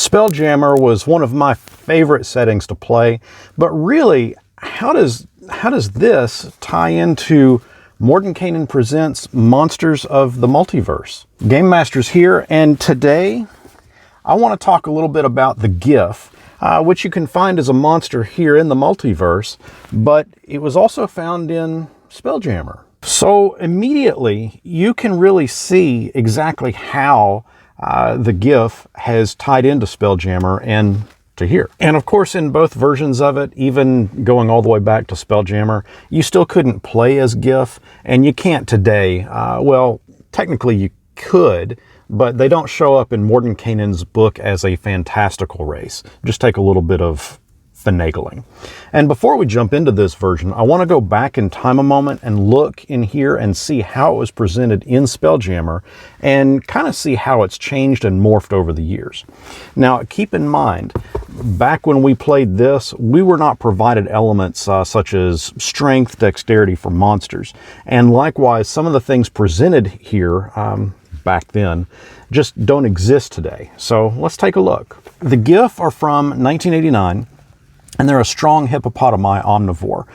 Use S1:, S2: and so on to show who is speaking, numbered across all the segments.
S1: Spelljammer was one of my favorite settings to play, but really, how does this tie into Mordenkainen Presents Monsters of the Multiverse? GameMasters here, and today I want to talk a little bit about the Giff, which you can find as a monster here in the Multiverse, but it was also found in Spelljammer. So immediately, you can really see exactly how the Giff has tied into Spelljammer and to here. And of course, in both versions of it, even going all the way back to Spelljammer, you still couldn't play as Giff, and you can't today. Well, technically you could, but they don't show up in Mordenkainen's book as a fantastical race. Just take a little bit of finagling. And before we jump into this version, I want to go back in time a moment and look in here and see how it was presented in Spelljammer and kind of see how it's changed and morphed over the years. Now, keep in mind, back when we played this, we were not provided elements such as strength, dexterity for monsters. And likewise, some of the things presented here back then just don't exist today. So let's take a look. The Giff are from 1989. And they're a strong hippopotami omnivore,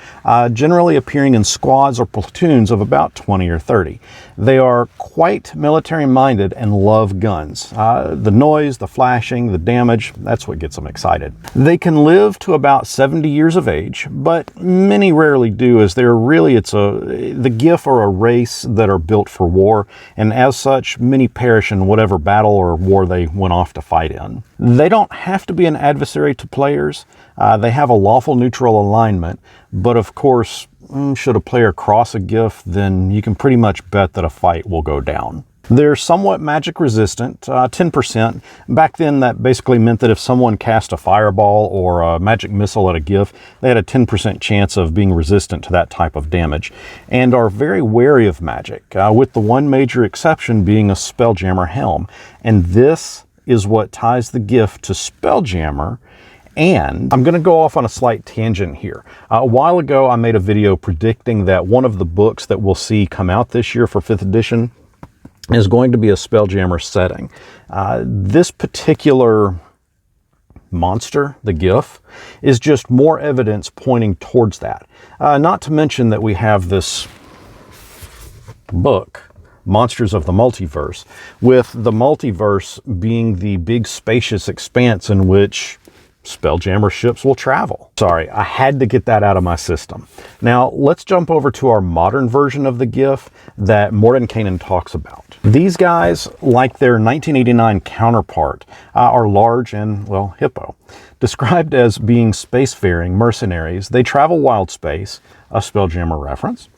S1: generally appearing in squads or platoons of about 20 or 30. They are quite military-minded and love guns. The noise, the flashing, the damage, that's what gets them excited. They can live to about 70 years of age, but many rarely do, as the Giff are a race that are built for war, and as such, many perish in whatever battle or war they went off to fight in. They don't have to be an adversary to players. They have a lawful neutral alignment, but of course, should a player cross a Giff, then you can pretty much bet that a fight will go down. They're somewhat magic resistant, 10%. Back then, that basically meant that if someone cast a fireball or a magic missile at a Giff, they had a 10% chance of being resistant to that type of damage, and are very wary of magic, with the one major exception being a Spelljammer helm. And this is what ties the Giff to Spelljammer. And I'm going to go off on a slight tangent here. A while ago, I made a video predicting that one of the books that we'll see come out this year for 5th edition is going to be a Spelljammer setting. This particular monster, the Giff, is just more evidence pointing towards that. Not to mention that we have this book, Monsters of the Multiverse, with the multiverse being the big spacious expanse in which Spelljammer ships will travel. Sorry, I had to get that out of my system. Now, let's jump over to our modern version of the Giff that Mordenkainen talks about. These guys, like their 1989 counterpart, are large and, well, hippo. Described as being spacefaring mercenaries, they travel wild space, a Spelljammer reference.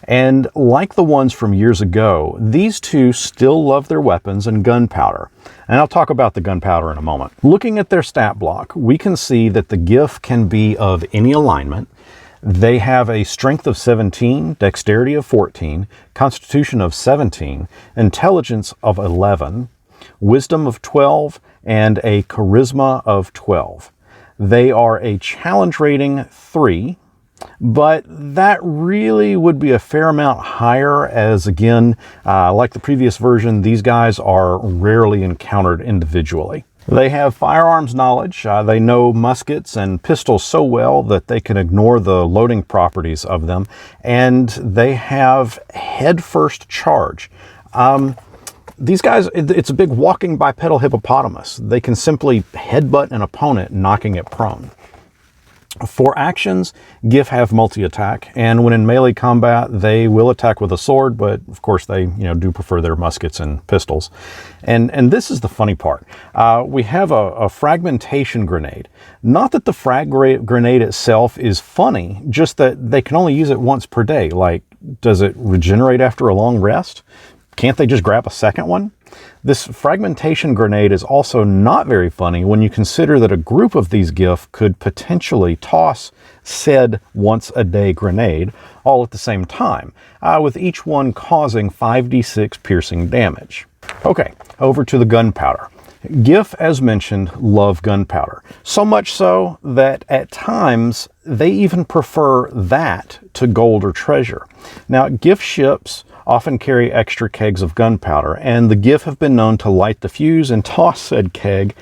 S1: And like the ones from years ago, these two still love their weapons and gunpowder. And I'll talk about the gunpowder in a moment. Looking at their stat block, we can see that the Giff can be of any alignment. They have a strength of 17, dexterity of 14, constitution of 17, intelligence of 11, wisdom of 12, and a charisma of 12. They are a challenge rating 3, but that really would be a fair amount higher, as again, like the previous version, these guys are rarely encountered individually. They have firearms knowledge. They know muskets and pistols so well that they can ignore the loading properties of them, and they have head-first charge. These guys, it's a big walking bipedal hippopotamus. They can simply headbutt an opponent, knocking it prone. For actions, Giff have multi-attack, and when in melee combat, they will attack with a sword, but of course they do prefer their muskets and pistols. And this is the funny part. We have a Fragmentation Grenade. Not that the frag grenade itself is funny, just that they can only use it once per day. Like, does it regenerate after a long rest? Can't they just grab a second one? This Fragmentation Grenade is also not very funny when you consider that a group of these Giff could potentially toss said once-a-day grenade all at the same time, with each one causing 5d6 piercing damage. Okay, over to the gunpowder. Giff, as mentioned, love gunpowder. So much so that at times they even prefer that to gold or treasure. Now, Giff ships often carry extra kegs of gunpowder, and the Giff have been known to light the fuse and toss said keg,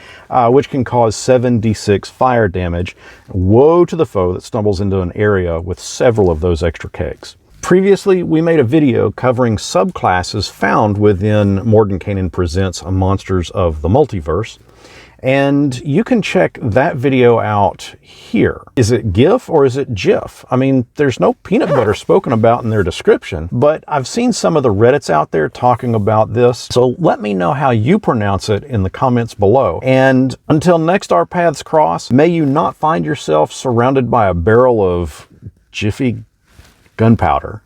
S1: which can cause 7d6 fire damage. Woe to the foe that stumbles into an area with several of those extra kegs. Previously, we made a video covering subclasses found within Mordenkainen Presents Monsters of the Multiverse, and you can check that video out here. Is it Giff or is it Giff? I mean, there's no peanut butter spoken about in their description, but I've seen some of the Reddits out there talking about this, so let me know how you pronounce it in the comments below. And until next our paths cross, may you not find yourself surrounded by a barrel of Jiffy gunpowder.